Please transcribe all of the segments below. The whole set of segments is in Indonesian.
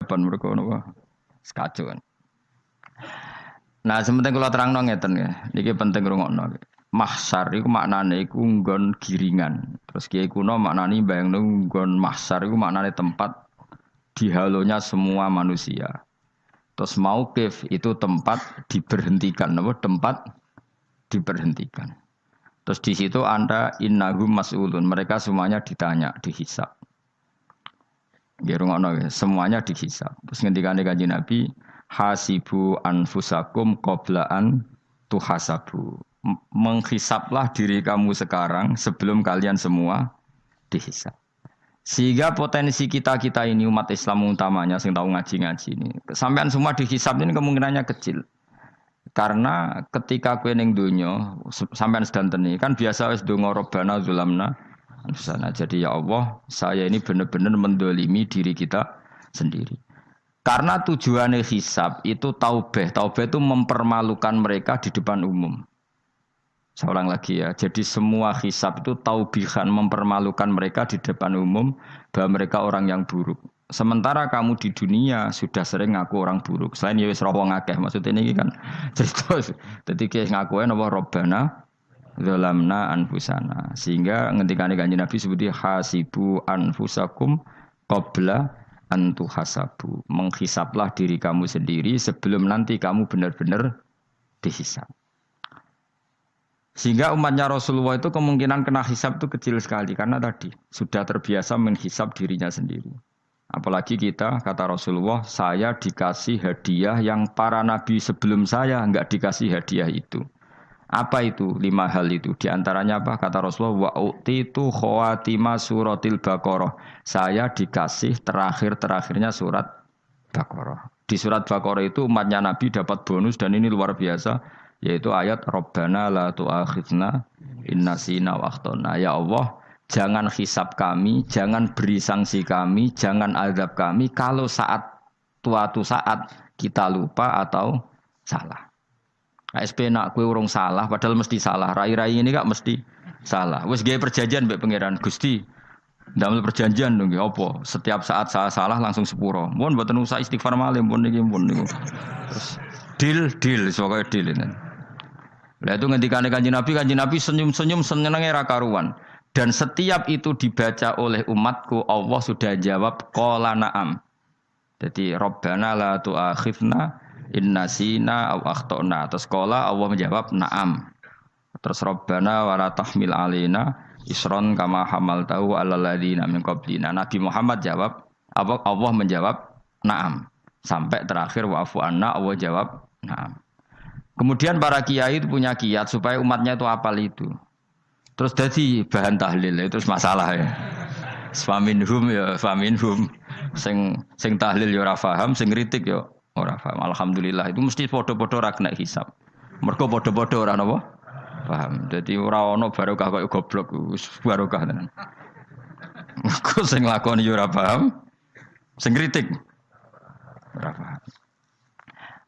keadaban mereka napa sekacauan. Nah, sementing kula terangno ngeten ya. Niki penting rungokno. Mahsyar iku maknane iku nggon giringan. Terus kiai kuno maknane bayangno nggon mahsyar iku maknane tempat dihalonya semua manusia. Terus mauqif itu tempat diberhentikan, napa? Tempat diberhentikan. Terus di situ Anda innahum mas'ulun, mereka semuanya ditanya, dihisab. Nggih rungokno ya, semuanya dihisab. Terus ngendikane Kanjeng Nabi, hasibu anfusakum qabla an tuhasabu. Menghisaplah diri kamu sekarang sebelum kalian semua dihisap. Sehingga potensi kita ini umat Islam utamanya sing tahu ngaji-ngaji ini, sampean semua dihisap ini kemungkinannya kecil. Karena ketika kowe ning donya sampean sedantene kan biasa wis donga robbana zulamna anfusana. Jadi ya Allah, saya ini benar-benar mendolimi diri kita sendiri. Karena tujuannya hisab itu taubah. Taubah itu mempermalukan mereka di depan umum. Saya ulang lagi ya. Jadi semua hisab itu taubihan, mempermalukan mereka di depan umum bahwa mereka orang yang buruk. Sementara kamu di dunia sudah sering ngaku orang buruk. Selain ya wis wong akeh. Maksudnya ini kan cerita. Jadi kayak ngakuin apa Rabbana zalamna anfusana. Sehingga ngendikane Kanjeng Nabi sebuti hasibu anfusakum qabla an tuhasabu. Menghisaplah diri kamu sendiri sebelum nanti kamu benar-benar dihisab. Sehingga umatnya Rasulullah itu kemungkinan kena hisab itu kecil sekali. Karena tadi sudah terbiasa menghisab dirinya sendiri. Apalagi kita, kata Rasulullah, saya dikasih hadiah yang para nabi sebelum saya enggak dikasih hadiah itu. Apa itu? 5 hal itu. Di antaranya apa? Kata Rasulullah, wa'utitu khawatima suratil Baqarah. Saya dikasih terakhir-terakhirnya surat Baqarah. Di surat Baqarah itu umatnya Nabi dapat bonus dan ini luar biasa. Yaitu ayat Rabbana la tu'akhidna innasina wa akhtana. Ya Allah, jangan hisab kami, jangan beri sanksi kami, jangan azab kami kalau suatu saat kita lupa atau salah. ASP nak kue urung salah, padahal mesti salah. Rai-rai ini gak mesti salah. Wes gawe perjanjian mbek pangeran Gusti. Ndamel perjanjian dong apa? Setiap saat saya salah langsung sepuro. Mun mboten usah istighfar malih pun niki pun niku. Terus deal pokoke deal ini. Lah itu ngendikane Kanjeng Nabi senyum-senyum senenge ra karuan. Dan setiap itu dibaca oleh umatku, Allah sudah jawab qala na'am. Jadi Rabbana la tu'akhidna innasina aw akhtana. Terus qala Allah menjawab na'am. Terus Rabbana wa la tahmil alaina isron kama hamaltahu 'alal ladzina min qablina. Nabi Muhammad jawab, Allah menjawab na'am. Sampai terakhir wa'fu anna, Allah jawab na'am. Kemudian para kiai itu punya kiat supaya umatnya itu hafal itu. Terus jadi bahan tahlil itu masalah ya. Faminhum ya faminhum. Sing tahlil ya ora paham, sing kritik ya ora paham. Alhamdulillah itu mesti padha-padha ra kena hisab. Mergo padha-padha ora napa? Paham. Dadi ora ana barokah kaya goblok wis barokah tenan. Mergo sing lakoni ya ora paham, sing kritik ora paham.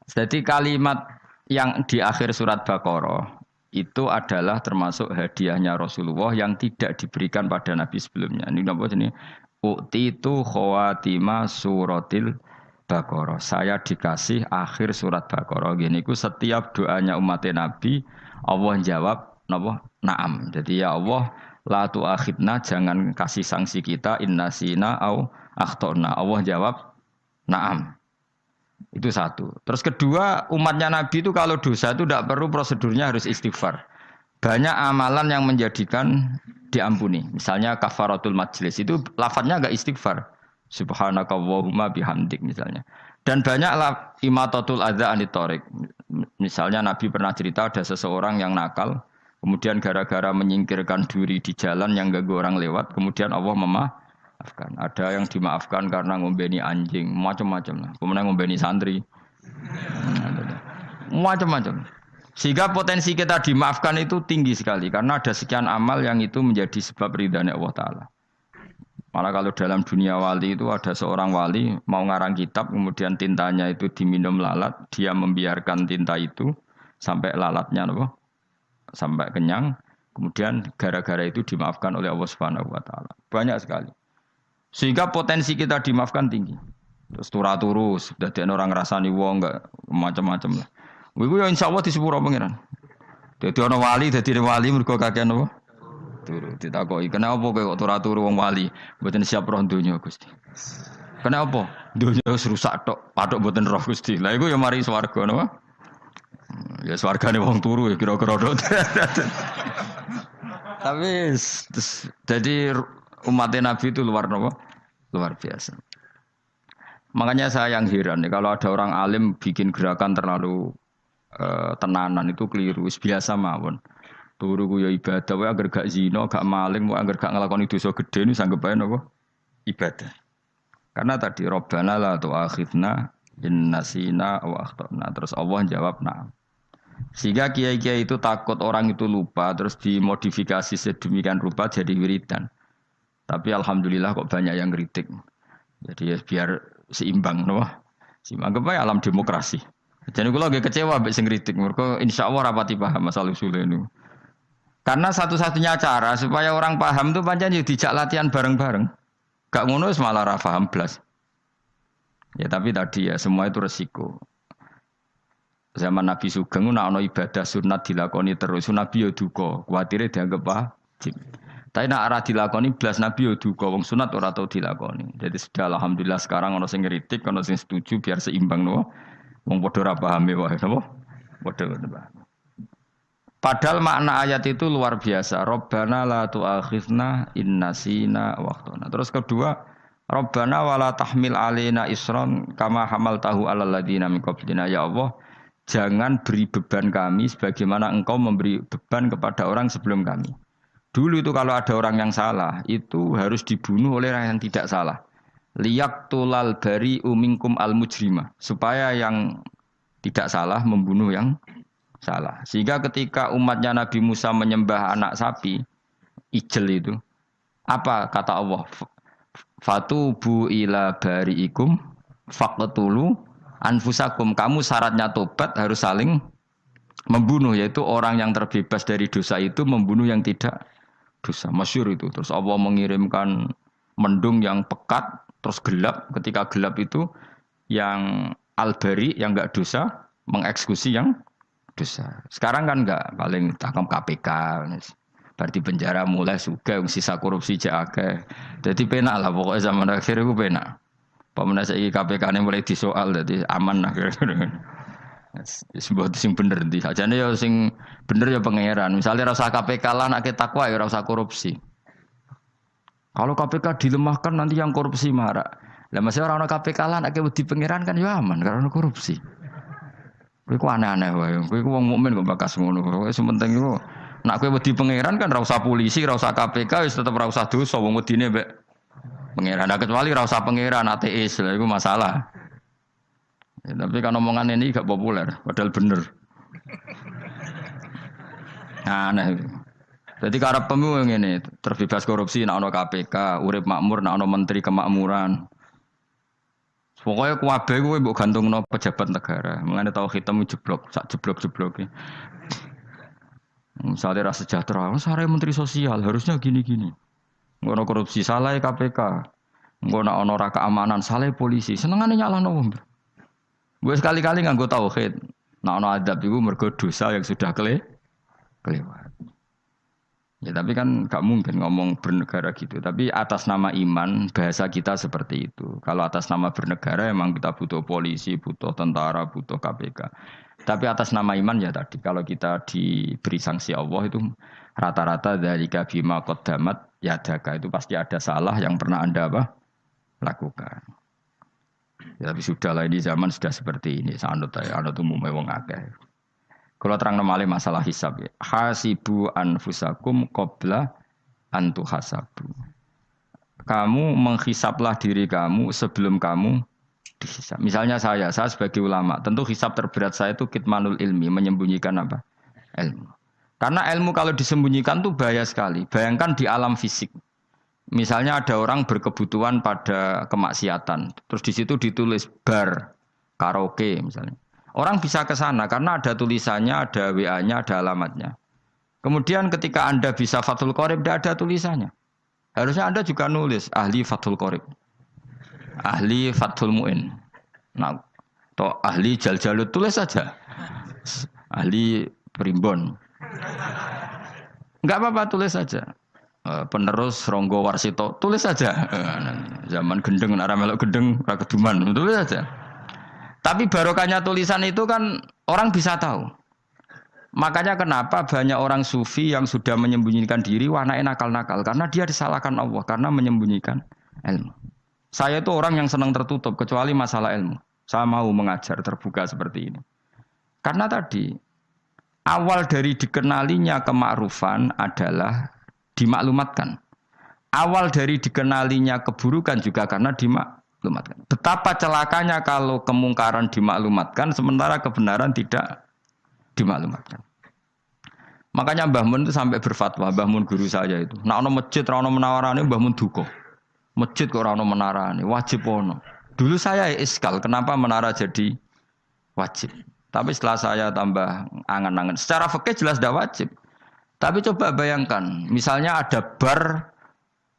Jadi kalimat yang di akhir surat Baqarah itu adalah termasuk hadiahnya Rasulullah yang tidak diberikan pada Nabi sebelumnya. Ini apa ini? U'titu khawatima suratil Baqarah. Saya dikasih akhir surat Baqarah. Gini ku setiap doanya umat Nabi Allah jawab napa? Naam. Jadi ya Allah la tu'akhidna, jangan kasih sanksi kita innasina au akhtona. Allah jawab naam. Itu satu. Terus kedua, umatnya Nabi itu kalau dosa itu tidak perlu prosedurnya harus istighfar. Banyak amalan yang menjadikan diampuni. Misalnya kafaratul majlis itu lafadznya enggak istighfar. Subhanakallahumma bihamdik misalnya. Dan banyak imatatul adza anit thoriq. Misalnya Nabi pernah cerita ada seseorang yang nakal, kemudian gara-gara menyingkirkan duri di jalan yang ganggu orang lewat, kemudian Allah memaafkan. Ada yang dimaafkan karena ngombeni anjing, macam-macam lah. Kemudian ngombeni santri, macam-macam. Sehingga potensi kita dimaafkan itu tinggi sekali karena ada sekian amal yang itu menjadi sebab ridhanya Allah Taala. Malah kalau dalam dunia wali itu ada seorang wali mau ngarang kitab, kemudian tintanya itu diminum lalat, dia membiarkan tinta itu sampai lalatnya sampai kenyang, kemudian gara-gara itu dimaafkan oleh Allah Subhanahu Wa Taala. Banyak sekali. Sehingga potensi kita dimaafkan tinggi. Terus turu dadi orang ngrasani wong enggak macam-macam lah. Iku ya insyaallah disepuro pangeran. Dadi ana dadi wali mergo kakean apa? Turu. Ditakoki, "Kenapa kowe kok turu wong wali? Mboten siap roh donya, Gusti." Kenapa? Donya wis rusak tok, patok mboten roh Gusti. Lah iku ya mari swarga napa? Ya swargane wong turu ya kira-kira tok. Tapi jadi umat Nabi itu luar napa? Luar biasa. Makanya saya yang heran nih kalau ada orang alim bikin gerakan terlalu tenanan itu keliru. Biasa mawon. Turu ku ya ibadah wae agar gak zina, gak maling, wae agar gak nglakoni dosa gedhe niku sanggep ae napa? Ibadah. Karena tadi Rabbana la tu'akhidna in nasina wa akhtana. Terus Allah jawab na'am. Sehingga kiai-kiai itu takut orang itu lupa terus dimodifikasi sedemikian rupa jadi wiridan. Tapi alhamdulillah kok banyak yang kritik. Jadi ya biar seimbang, no? Seimbang apa alam demokrasi. Jadi kalau lagi kecewa ambek sing kritik, mergo insyaallah rapati paham masalah usul ini. Karena satu-satunya cara supaya orang paham itu pancen yo dijak latihan bareng-bareng. Gak ngono wis malah ra paham blas. Ya tapi tadi ya semua itu resiko. Zaman Nabi Sugeng nek ana ibadah sunat dilakoni terus, Nabi yo duka, kuwatire dianggap wajib. Tapi nek ora dilakoni blas Nabi yo duka, wong sunat ora tau dilakoni. Jadi sudah alhamdulillah sekarang ana sing ngritik, ana sing setuju biar seimbang no. Wong padha ora pahame wae napa? Padha paham. Padahal makna ayat itu luar biasa. Rabbana la tu'akhidna in nasina wa akhtana. Terus kedua, Rabbana wala tahmil alaina isron kama hamaltahu alal ladina min qablina. Ya Allah, jangan beri beban kami sebagaimana engkau memberi beban kepada orang sebelum kami. Dulu itu kalau ada orang yang salah, itu harus dibunuh oleh orang yang tidak salah. Liyaqtulal bari uminkum al mujrimah. Supaya yang tidak salah membunuh yang salah. Sehingga ketika umatnya Nabi Musa menyembah anak sapi, ijel itu, apa kata Allah? Fatubu ila bari'ikum faqtulu anfusakum. Kamu syaratnya tobat harus saling membunuh, yaitu orang yang terbebas dari dosa itu membunuh yang tidak dosa. Masyhur itu. Terus Allah mengirimkan mendung yang pekat, terus gelap. Ketika gelap itu yang al-bari yang enggak dosa mengeksekusi yang dosa. Sekarang kan enggak, paling tangkap KPK. Berarti penjara mulai suka sisa korupsi akeh. Jadi penak lah pokoknya zaman akhir itu penak. Pemenang saiki KPK ini mulai disoal jadi aman lah kira-kira. Sebuah sing bener ndi. Ajane ya sing bener ya pangeran. Misalnya rasa KPK lah nak takwa ya rasa korupsi. Kalau KPK dilemahkan nanti yang korupsi marah. Lah masih orang KPK lah nak wedi pangeran kan ya aman karena korupsi. Kowe aneh-aneh wae. Kowe wong mukmin kok bakas ngono. Wis penting iku nak kowe wedi pangeran kan ra usah polisi, ra usah KPK wis tetep ra usah dosa wong wedine mbek pangeran. Nah, kecuali ra usah pangeran ateis lha iku masalah. Ya, tapi kan omongan ini gak populer, padahal bener. Nah, aneh. Jadi karep pemilu ngene, terbebas korupsi nek ana KPK, urip makmur nek ana menteri kemakmuran. Pokoknya kuwabe kuwi mbok gantungno pejabat negara. Mengane tau hitam jeblok, sak jeblok-jebloke. Misalnya rasa sejahtera, sare menteri sosial harusnya gini-gini. Ngono korupsi salah KPK. Ngono ana ora keamanan salah polisi. Senengane nyalahno wong. Gue sekali-kali nganggo tauhid. Nek ana adab iku mergo dosa yang sudah kelewat. Ya tapi kan gak mungkin ngomong bernegara gitu. Tapi atas nama iman bahasa kita seperti itu. Kalau atas nama bernegara emang kita butuh polisi, butuh tentara, butuh KPK. Tapi atas nama iman ya tadi. Kalau kita diberi sanksi Allah itu rata-rata dari bima qaddamat yadaka itu pasti ada salah yang pernah Anda lakukan. Ya, tapi sudahlah ini zaman sudah seperti ini. Sanut umumnya wong akeh. Kalau terang malih masalah hisab ya. Hasibu anfusakum qabla an tuhasabu. Kamu menghisablah diri kamu sebelum kamu dihisab. Misalnya saya sebagai ulama, tentu hisab terberat saya itu kitmanul ilmi, menyembunyikan apa? Ilmu. Karena ilmu kalau disembunyikan tuh bahaya sekali. Bayangkan di alam fisik. Misalnya ada orang berkebutuhan pada kemaksiatan, terus di situ ditulis bar, karaoke misalnya. Orang bisa ke sana karena ada tulisannya, ada WA-nya, ada alamatnya. Kemudian ketika Anda bisa Fathul Qorib, tidak ada tulisannya. Harusnya Anda juga nulis ahli Fathul Qorib. ahli Fathul Mu'in. Nah, atau ahli Jaljalut tulis saja. Ahli Primbon. Enggak apa-apa tulis saja. Penerus Ronggo Warsito tulis saja. Zaman gendeng arah melok gendeng ra keduman tulis saja. Tapi barokahnya tulisan itu kan orang bisa tahu. Makanya kenapa banyak orang sufi yang sudah menyembunyikan diri wanaknya nakal-nakal karena dia disalahkan Allah karena menyembunyikan ilmu. Saya itu orang yang senang tertutup kecuali masalah ilmu. Saya mau mengajar terbuka seperti ini. Karena tadi awal dari dikenalinya kemakrufan adalah dimaklumatkan. Awal dari dikenalinya keburukan juga karena dimaklumatkan. Betapa celakanya kalau kemungkaran dimaklumatkan sementara kebenaran tidak dimaklumatkan. Makanya Mbah Mun itu sampai berfatwa, Mbah Mun guru saya itu. Nak ono masjid ra ono menawarane Mbah Mun duka. Masjid kok ora ono menarane, wajib ono. Dulu saya iskal kenapa menara jadi wajib. Tapi setelah saya tambah angan-angan, secara fikih jelas tidak wajib. Tapi coba bayangkan, misalnya ada bar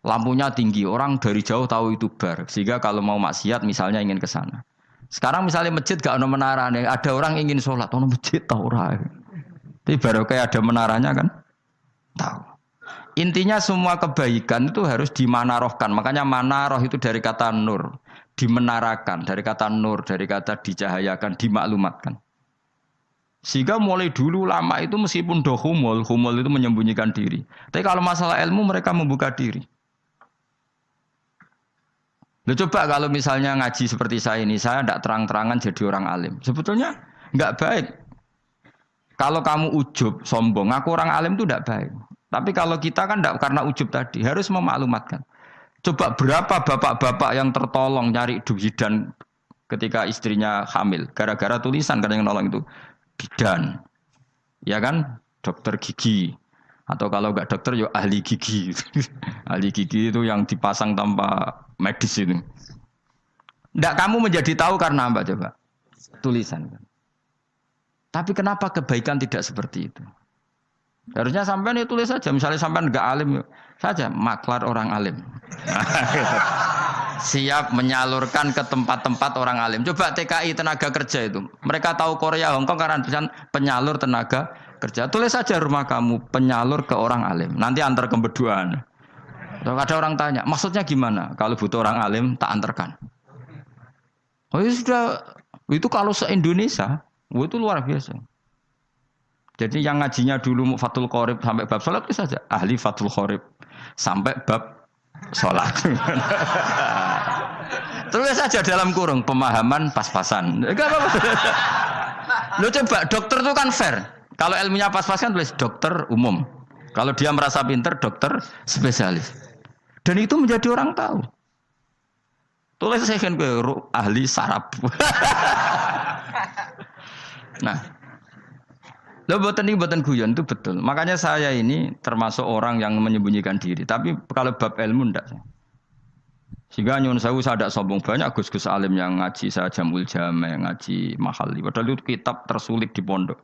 lampunya tinggi, orang dari jauh tahu itu bar, sehingga kalau mau maksiat misalnya ingin ke sana. Sekarang misalnya masjid gak ada menara, ada orang ingin sholat, ono masjid tahu ora. Tapi baru kayak ada menaranya kan, tahu. Intinya semua kebaikan itu harus dimanarohkan. Makanya manaroh itu dari kata nur, dimenarakan, dari kata nur, dari kata dicahayakan, dimaklumatkan. Sehingga mulai dulu lama itu meskipun humul itu menyembunyikan diri. Tapi kalau masalah ilmu mereka membuka diri. Loh, coba kalau misalnya ngaji seperti saya ini, saya tidak terang-terangan jadi orang alim. Sebetulnya nggak baik. Kalau kamu ujub, sombong, aku orang alim itu tidak baik. Tapi kalau kita kan tidak karena ujub tadi, harus memaklumatkan. Coba berapa bapak-bapak yang tertolong nyari bidan ketika istrinya hamil. Gara-gara tulisan kadang yang nolong itu. Bidan. Ya kan? Dokter gigi. Atau kalau enggak dokter, ya ahli gigi. Ahli gigi itu yang dipasang tanpa medis itu. Enggak, kamu menjadi tahu karena apa coba? Tulisan. Tapi kenapa kebaikan tidak seperti itu? Harusnya sampean itu tulis saja. Misalnya sampean enggak alim saja, maklar orang alim. Siap menyalurkan ke tempat-tempat orang alim. Coba TKI tenaga kerja itu. Mereka tahu Korea, Hongkong karena tulisan penyalur tenaga kerja. Tulis saja rumah kamu penyalur ke orang alim. Nanti antar ke berduaan. Ada orang tanya, maksudnya gimana? Kalau butuh orang alim, tak antarkan. Oh ya sudah, itu kalau se-Indonesia, itu luar biasa. Jadi yang ngajinya dulu Fathul Qorib sampai bab sholat itu saja. Ahli Fathul Qorib sampai bab sholat. Tulis saja dalam kurung, pemahaman pas-pasan. Enggak apa-apa. Lo coba, dokter itu kan fair. Kalau ilmunya pas-pasan tulis dokter umum. Kalau dia merasa pinter, dokter spesialis. Dan itu menjadi orang tahu. Tulis saya kan ke ahli saraf. Nah, lo buatan guyon itu betul. Makanya saya ini termasuk orang yang menyembunyikan diri. Tapi kalau bab ilmu enggak. Sehingga nyun saya tidak sombong, banyak gus-gus alim yang ngaji saya Jamul Jame, ngaji Mahali. Padahal itu kitab tersulit di pondok.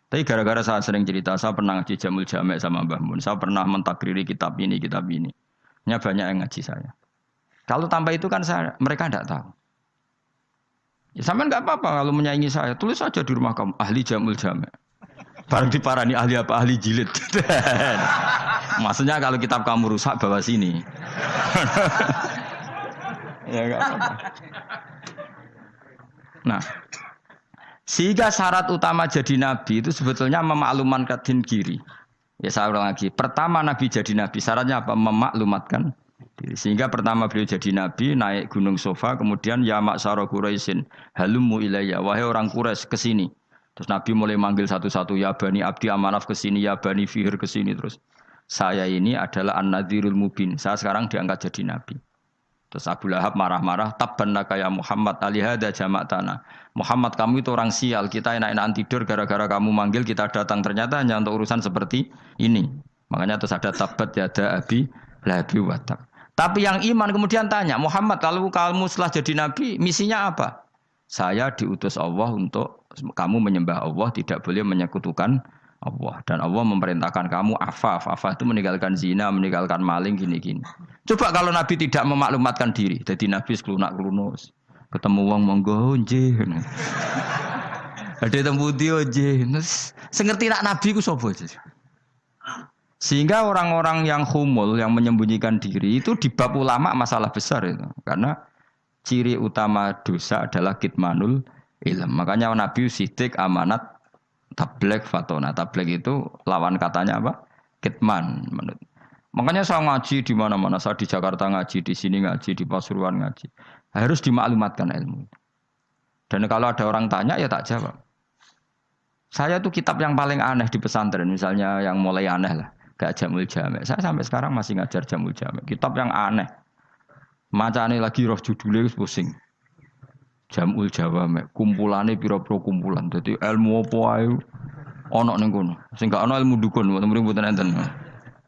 Tapi gara-gara saya sering cerita, saya pernah ngaji Jamul Jame sama Mbah Mun. Saya pernah mentakriri kitab ini, kitab ini. Nya banyak yang ngaji saya. Kalau tanpa itu kan mereka tidak tahu. Ya sampean nggak apa-apa kalau menyaingi saya, tulis saja di rumah kamu ahli Jamul Jame. Barang diparani ahli apa? Ahli jilid. Maksudnya kalau kitab kamu rusak bawa sini. Ya enggak apa-apa. Nah, sehingga syarat utama jadi nabi itu sebetulnya memaklumatkan diri. Ya saya ulang lagi. Pertama nabi jadi nabi, syaratnya apa? Memaklumatkan diri. Sehingga pertama beliau jadi nabi, naik gunung Sofa, kemudian ya maksara Quraisyin, halummu ilayya, wahai orang Quraisy ke sini. Terus Nabi mulai manggil satu-satu, ya Bani Abdi Amanaf ke sini, ya Bani Fihr ke sini. Terus saya ini adalah An-Nadhirul Mubin. Saya sekarang diangkat jadi Nabi. Terus Abu Lahab marah-marah, tabban laka ya Muhammad, alihada jama'tana. Muhammad kamu itu orang sial, kita enak-enakan tidur gara-gara kamu manggil kita datang. Ternyata hanya untuk urusan seperti ini. Makanya terus ada tabat yada abi lahabi watab. Tapi yang iman kemudian tanya, Muhammad kalau kamu setelah jadi Nabi, misinya apa? Saya diutus Allah untuk kamu menyembah Allah, tidak boleh menyekutukan Allah. Dan Allah memerintahkan kamu afaf. Afaf itu meninggalkan zina, meninggalkan maling, gini-gini. Coba kalau Nabi tidak memaklumatkan diri. Jadi Nabi sekelunak-kelunus. Ketemu wong monggo nggih. Ada tembu dia nggih. Sengerti nak Nabi ku sapa? Sehingga orang-orang yang khumul, yang menyembunyikan diri itu di bab ulama masalah besar itu. Karena ciri utama dosa adalah kitmanul ilm. Makanya Nabi sidik amanat tabligh fatona. Tabligh itu lawan katanya apa? Kitman. Makanya saya ngaji di mana-mana. Saya di Jakarta ngaji, di sini ngaji, di Pasuruan ngaji. Harus dimaklumatkan ilmu. Dan kalau ada orang tanya ya tak jawab. Saya tuh kitab yang paling aneh di pesantren. Misalnya yang mulai aneh lah. Gak Jamul Jami'. Saya sampai sekarang masih ngajar Jamul Jami'. Kitab yang aneh. Macane lagi roh judulnya pusing. Jamul Jawami'. Kumpulane pira-pira kumpulan. Jadi ilmu apa ae ana ning kono. Sing gak ana ilmu dukun, mboten enten.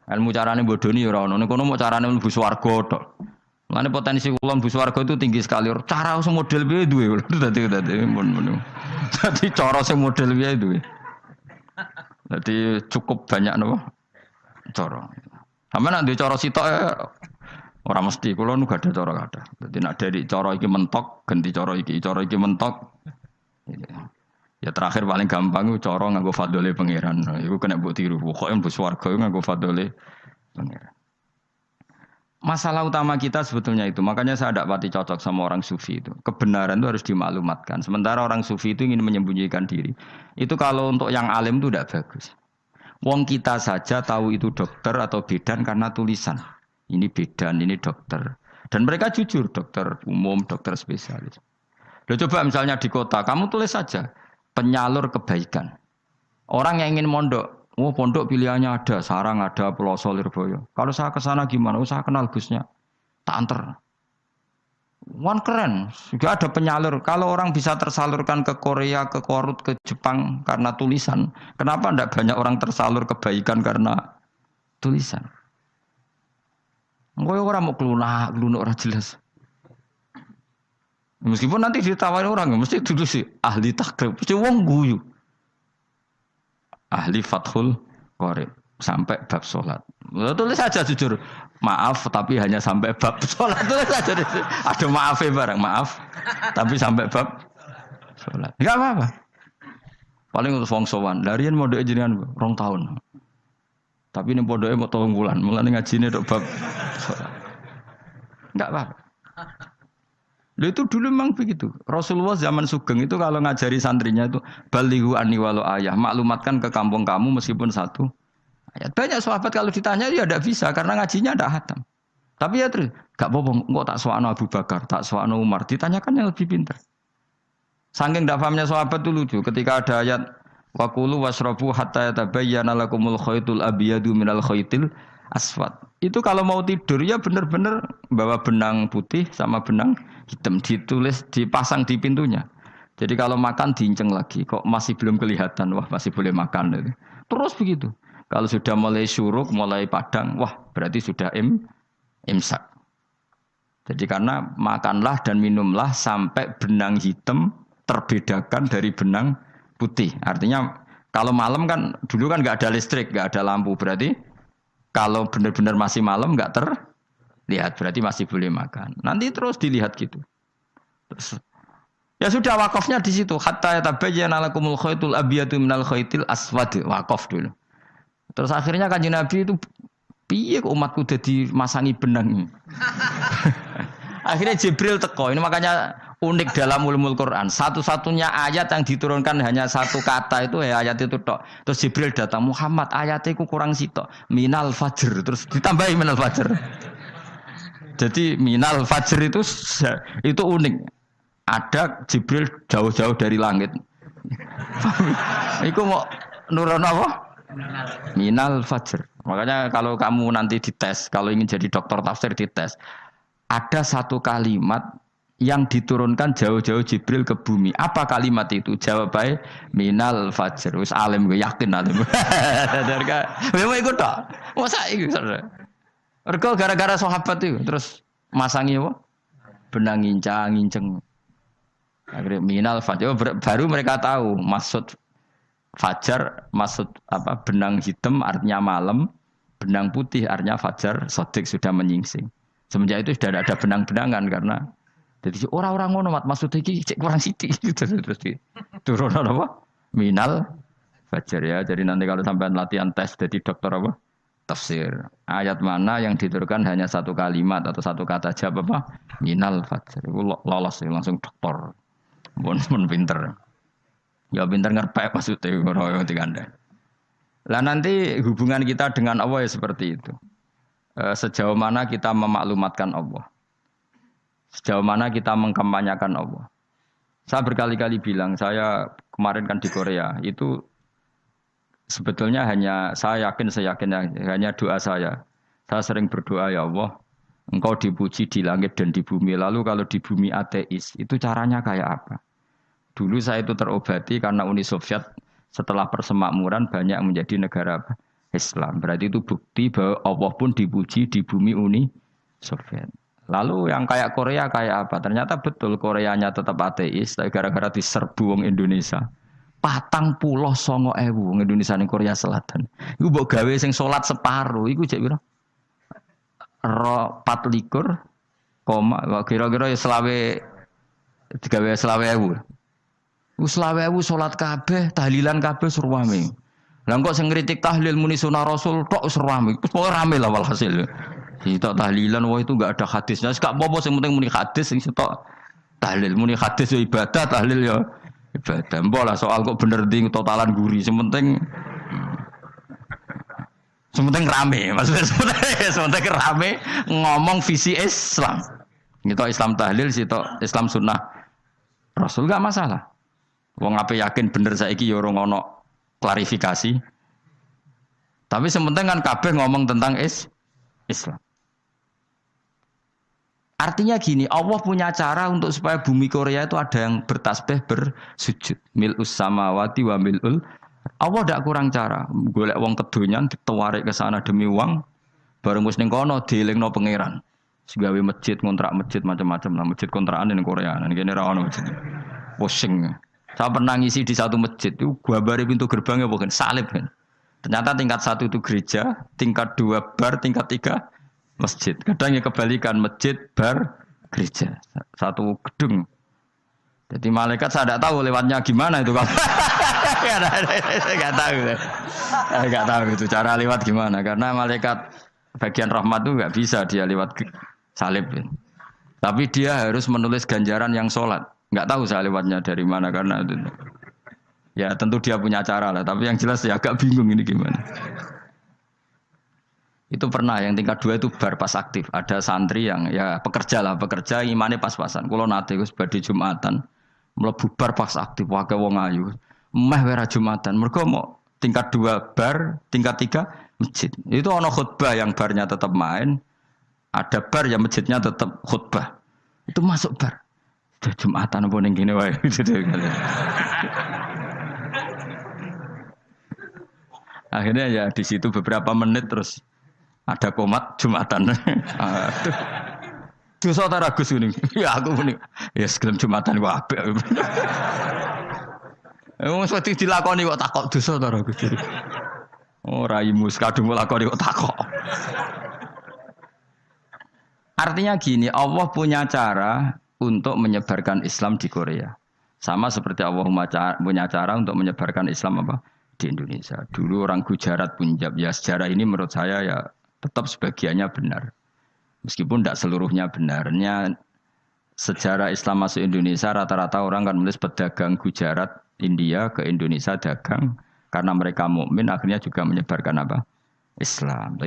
Ilmu carane bodoni ya ora ana. Ning kono mau carane mlebu swarga tok. Mulane potensi kula mlebu swarga itu tinggi sekali. Cara sing model piye duwe. Dadi Dadi cara sing model piye duwe. Dadi cukup banyak napa? Cara. Sampe nek duwe cara sitok ora mesti kula nu gak ada cara kathah. Dadi nek dari cara iki mentok ganti cara iki mentok. Ya terakhir paling gampang itu cara nganggo fadhole pangeran. Iku kena mbok tiru. Pokoke mlebu swarga nganggo fadhole pangeran. Masalah utama kita sebetulnya itu. Makanya saya tidak pati cocok sama orang sufi itu. Kebenaran itu harus dimaklumatkan. Sementara orang sufi itu ingin menyembunyikan diri. Itu kalau untuk yang alim itu tidak bagus. Wong kita saja tahu itu dokter atau bidan karena tulisan. Ini bidan, ini dokter. Dan mereka jujur, dokter umum, dokter spesialis. Loh, coba misalnya di kota, kamu tulis saja penyalur kebaikan. Orang yang ingin mondok, oh pondok pilihannya ada, Sarang ada, Peloso, Lirboyo. Kalau saya ke sana gimana? Oh, saya kenal Gusnya. Tak anter. Wan keren, juga ada penyalur. Kalau orang bisa tersalurkan ke Korea, ke Korut, ke Jepang karena tulisan, kenapa tidak banyak orang tersalur kebaikan karena tulisan? Enggak orang mau kelunak orang jelas. Meskipun nanti ditawarin orang, mesti dulu sih ahli takrib, mesti wong guyu. Ahli Fathul Qorib sampai bab sholat. Tulis saja jujur, maaf tapi hanya sampai bab sholat. Tulis saja, ada maafnya bareng, maaf tapi sampai bab sholat. Enggak apa-apa. Paling untuk wong sowan, larian modal jenengan 2 tahun. Tapi ini bodohnya mau 3 bulan, mulane ngajine tok bab sholat. Enggak apa-apa. Lalu itu dulu memang begitu. Rasulullah zaman Sugeng itu kalau ngajari santrinya itu balighu anni walau ayah, maklumatkan ke kampung kamu meskipun 1 ayat. Banyak sahabat kalau ditanya ya tidak bisa karena ngajinya tidak hatam. Tapi ya terus gak apa-apa, kok tak soano Abu Bakar, tak soano Umar, ditanyakan yang lebih pintar. Saking tidak pahamnya sahabat itu lucu ketika ada ayat wa kulu wasrabu hatta yatabayyana lakumul khaytul abyadu minal khaytil aswad. Itu kalau mau tidur ya benar-benar bawa benang putih sama benang hitam, ditulis, dipasang di pintunya. Jadi kalau makan diinceng lagi, kok masih belum kelihatan, wah masih boleh makan. Terus begitu. Kalau sudah mulai syuruk, mulai padang, wah berarti sudah imsak. Jadi karena makanlah dan minumlah sampai benang hitam terbedakan dari benang putih. Artinya kalau malam kan, dulu kan nggak ada listrik, nggak ada lampu, berarti kalau benar-benar masih malam nggak terlihat, berarti masih boleh makan. Nanti terus dilihat gitu. Terus, ya sudah wakafnya di situ. Hatta yatabayyana lakumul khaytul abyadu minal khaytil aswad. Wakaf dulu. Terus akhirnya Kanjeng Nabi itu piye kok umatku dadi masangi benang. Akhirnya Jibril teko. Ini makanya unik dalam ulumul Quran. Satu-satunya ayat yang diturunkan hanya 1 kata itu ya ayat itu tok. Terus Jibril datang, Muhammad ayatnya itu kurang sitok. Minal fajr. Terus ditambahi minal fajr. Jadi minal fajr itu unik. Ada Jibril jauh-jauh dari langit. Iku mau nurun apa? Minal fajr. Makanya kalau kamu nanti dites, kalau ingin jadi dokter tafsir dites, ada 1 kalimat yang diturunkan jauh-jauh Jibril ke bumi. Apa kalimat itu? Jawabannya minal fajr. Wis alim gue yakin alim. Memang ikut tak? Masa ikut? Mergo gara-gara sahabat itu terus masangi apa? Benang ngincang. Akhirnya minal fajr. Baru mereka tahu maksud fajar maksud apa benang hitam artinya malam, benang putih artinya fajar sodik sudah menyingsing. Semenjak itu sudah ada benang-benangan karena jadi orang-orang ngono maksud iki cek kurang sithik terus di turun apa? Minal fajar ya. Jadi nanti kalau sampai latihan tes jadi dokter apa? Tafsir. Ayat mana yang diturunkan hanya satu kalimat atau satu kata jawab apa? Minal fajar. Itu lolos langsung dokter. Pun pinter. Ya pinter ngerpek maksudnya orang tinggal. Lah nanti hubungan kita dengan Allah ya seperti itu. Sejauh mana kita memaklumatkan Allah. Sejauh mana kita mengkampanyakan Allah. Saya berkali-kali bilang, saya kemarin kan di Korea, itu sebetulnya hanya, saya yakin hanya doa saya. Saya sering berdoa, ya Allah, Engkau dipuji di langit dan di bumi. Lalu kalau di bumi ateis, itu caranya kayak apa? Dulu saya itu terobati karena Uni Soviet setelah persemakmuran banyak menjadi negara Islam. Berarti itu bukti bahwa Allah pun dipuji di bumi Uni Soviet. Lalu yang kayak Korea kayak apa? Ternyata betul Koreanya tetap ateis, tapi gara-gara diserbu wong Indonesia. 49.000 wong Indonesia ning Korea Selatan. Iku mbok gawe sing salat separuh, iku cek piro? 24, kira-kira ya selawe digawe 20.000. Wis 20.000 salat kabeh, tahlilan kabeh surwame. Lah kok sing ngritik tahlil muni sunah Rasul tok surwame. Wis pokoke rame lah walhasil. Sitok tahlilan wah itu enggak ada hadisnya. Enggak apa-apa sing penting muni hadis sing sitok tahlil muni hadis ya ibadah, tahlil ya ibadah. Mbok lah soal kok bener ding totalan guri. Sing penting rame. Maksudnya sementing rame ngomong visi Islam. Sitok Islam tahlil, sitok Islam sunnah Rasul enggak masalah. Wong ape yakin bener saiki ya ora ono klarifikasi. Tapi sementing kan kabeh ngomong tentang Islam. Artinya gini, Allah punya cara untuk supaya bumi Korea itu ada yang bertasbih bersujud. Mil'us samawati wa mil'ul. Allah tidak kurang cara. Golek wong kedonyan ditawarik ke sana demi uang. Bareng wis ning kono dielingno pangeran. Segawe masjid, kontrak masjid macam-macam lah. Masjid kontrakan ning Korea. Nang kene ra ono masjid. Pusing. Saya pernah ngisi di satu masjid itu gambare pintu gerbangnya bukan salib kan. Ternyata tingkat 1 itu gereja, tingkat 2 bar, tingkat 3 masjid. Kadang ya kebalikan masjid, bar, gereja. Satu gedung. Jadi malaikat saya tidak tahu lewatnya gimana itu kalau nggak tahu itu cara lewat gimana karena malaikat bagian rahmat itu nggak bisa dia lewat salib. Tapi dia harus menulis ganjaran yang sholat. Nggak tahu saya lewatnya dari mana karena itu. Ya tentu dia punya cara lah. Tapi yang jelas ya agak bingung ini gimana. Itu pernah yang tingkat 2 itu bar pas aktif. Ada santri yang ya pekerja imannya pas-pasan. Kalau nanti gus badhe Jumatan mlebu bar pas aktif wae wong ayu. Meh wera Jumatan. Mergo mau tingkat 2 bar, tingkat 3 masjid. Itu ono khutbah yang barnya tetap main. Ada bar yang masjidnya tetap khutbah. Itu masuk bar. Jumatan apa ning kene wae gitu. Akhirnya ya di situ beberapa menit terus ada komat Jumatan. Dosa ta Gus ini. Ya aku muni. Ya segelem Jumatan kok apik. Wong mesti dilakoni kok takok dosa ta Gus. Oh raimu kadung lakoni kok takok. Artinya gini, Allah punya cara untuk menyebarkan Islam di Korea. Sama seperti Allah punya cara untuk menyebarkan Islam apa di Indonesia. Dulu orang Gujarat, Punjab, ya sejarah ini menurut saya ya tetap sebagiannya benar. Meskipun tidak seluruhnya benarnya sejarah Islam masuk Indonesia rata-rata orang kan menulis pedagang Gujarat, India ke Indonesia dagang karena mereka mukmin akhirnya juga menyebarkan apa? Islam.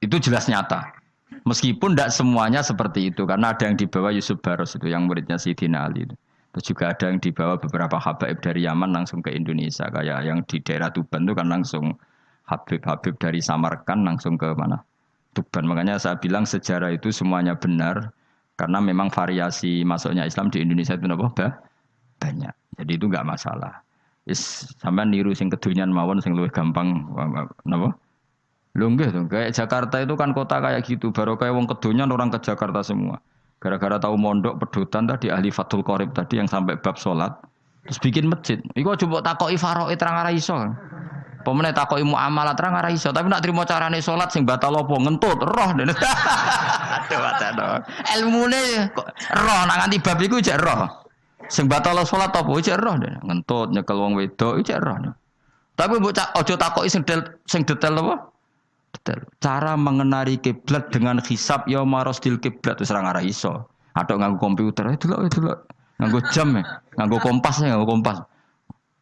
Itu jelas nyata. Meskipun tidak semuanya seperti itu karena ada yang dibawa Yusuf Baros itu yang muridnya Sayyidina Ali itu. Terus juga ada yang dibawa beberapa habaib dari Yaman langsung ke Indonesia kayak yang di daerah Tuban itu kan langsung habib-habib dari Samarkand langsung ke mana? Tuban. Makanya saya bilang sejarah itu semuanya benar karena memang variasi masuknya Islam di Indonesia itu banyak. Jadi itu enggak masalah. Sampean niru sing kedonyan mawon sing luwih gampang napa? Lho nggih to, kayak Jakarta itu kan kota kayak gitu, baru kayak wong kedonyan orang ke Jakarta semua. Gara-gara tahu mondok pedotan tadi ahli Fathul Qorib tadi yang sampai bab salat, Terus bikin masjid. Iku coba takoki faraid terang ora iso. Pemene takoki muamalah terang ora iso, tapi nak trimo carane salat sing batal apa ngentut roh. Aduh. Ilmune kok roh nak nganti bab iku jek roh. Sing batal salat apa jek roh ngentut nyekel wong wedok jek roh. Tapi mbok aja takoki sing detail apa? Detail. Cara mengenali kiblat dengan hisab ya marosdil kiblat wis ora ngara iso. Atok nganggo komputer delok. Nganggo jam nganggo kompas.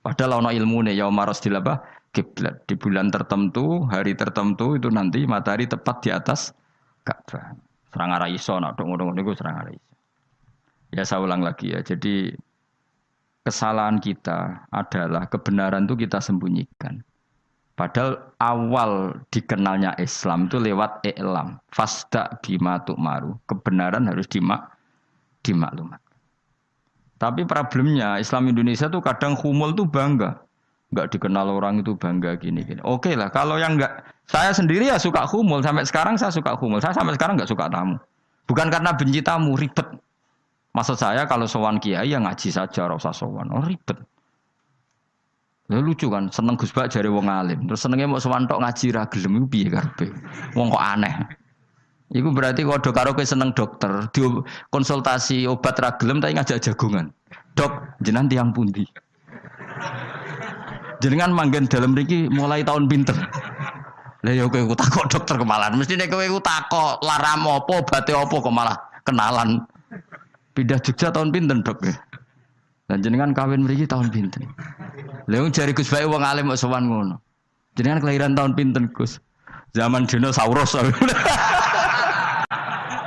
Padahal ana ilmune ya marosdil apa? Kiblat. Di bulan tertentu, hari tertentu itu nanti matahari tepat di atas Ka'bah. Serang arah iso, nak ngono niku serang arah iso. Ya saya ulang lagi ya. Jadi kesalahan kita adalah kebenaran itu kita sembunyikan. Padahal awal dikenalnya Islam itu lewat i'lam. Fasda bima tu'maru. Kebenaran harus dimaklumat. Tapi problemnya Islam Indonesia tuh kadang humul tuh bangga. Enggak dikenal orang itu bangga gini. Oke lah, kalau yang enggak, saya sendiri ya suka humul. Sampai sekarang saya suka humul. Saya sampai sekarang enggak suka tamu. Bukan karena benci tamu, ribet. Maksud saya kalau sowan kiai ya ngaji saja, ora usah sowan. Oh ribet. Ya lucu kan, seneng Gus Bak jare wong alim. Terus senenge mau sowan tok ngaji ra gelem iku piye karepe? Wong kok aneh. Iku berarti kalau karo kowe seneng dokter, di konsultasi obat ra gelem tapi ngajak jagongan. Dok, jenengan tiyang pundi? Jenengan manggen dalam mriki mulai tahun pinter. Lah ya kowe takok dokter kemalan. Mestine kowe takok laram apa, obate apa kok malah kenalan. Pindah Jogja tahun pinten, Dok? Dan jenengan kawin mriki tahun pinten. Lah wong jare Gus Bae wong alim kok sowan ngono. Jenengan kelahiran tahun pinten, Gus? Zaman dinosaurus.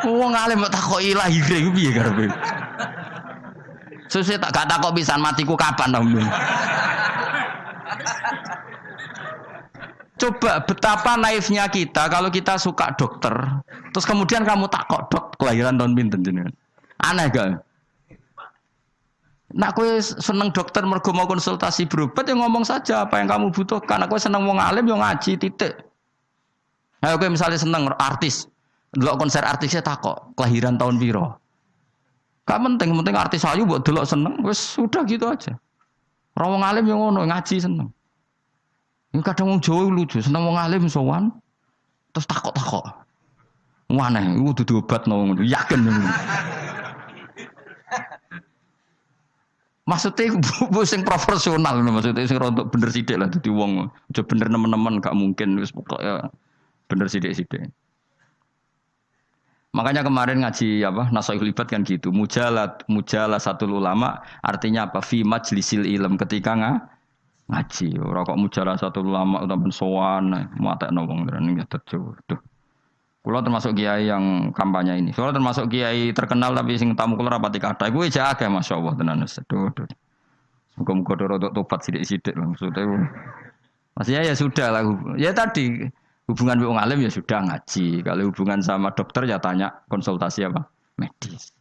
Wong alim kok takoki lahire ku piye karepe? Sesuk tak gak takok pisan matiku kapan to. Coba betapa naifnya kita kalau kita suka dokter, terus kemudian kamu takok dok kelahiran tahun pinten jenengan. Aneh gak? Nak kowe seneng dokter mergo mau konsultasi berobat ya ngomong saja apa yang kamu butuhkan. Aku seneng wong alim yo ngaji titik. Ayo kowe misalnya seneng artis, delok konser artisnya takok kelahiran tahun piro. Gak penting artis ayu mbok delok seneng wis sudah gitu aja. Ora wong alim yo ngono ngaji seneng. Ini kadang wong Jawa lucu, seneng wong alim sowan terus takok-takok. Aneh, iku dudu obatno ngono, yakin. Maksudnya bu sing profesional maksudnya sing rontok bener sithik lah dadi wong. Aja bener nemen-nemen gak mungkin wis pokoke bener sithik-sithik. Makanya kemarin ngaji apa Nasaihul Ibad kan gitu. Mujalasatul ulama artinya apa? Fi majlisil ilm ketika ngaji. Ora kok mujalasatul ulama utawa sowan matekno wong ngene iki tejo. Duh. Kula termasuk kiai yang kampanye ini. Soalnya termasuk kiai terkenal tapi sing tamu kula rapati kathah. Iku aja akeh masyaallah tenan wis. Duh. Muga-muga rodok tobat sithik-sithik lah maksudnya. Maksudnya ya sudah lah. Ya tadi hubungan wong alim ya sudah ngaji. Kalau hubungan sama dokter ya tanya konsultasi apa? Medis.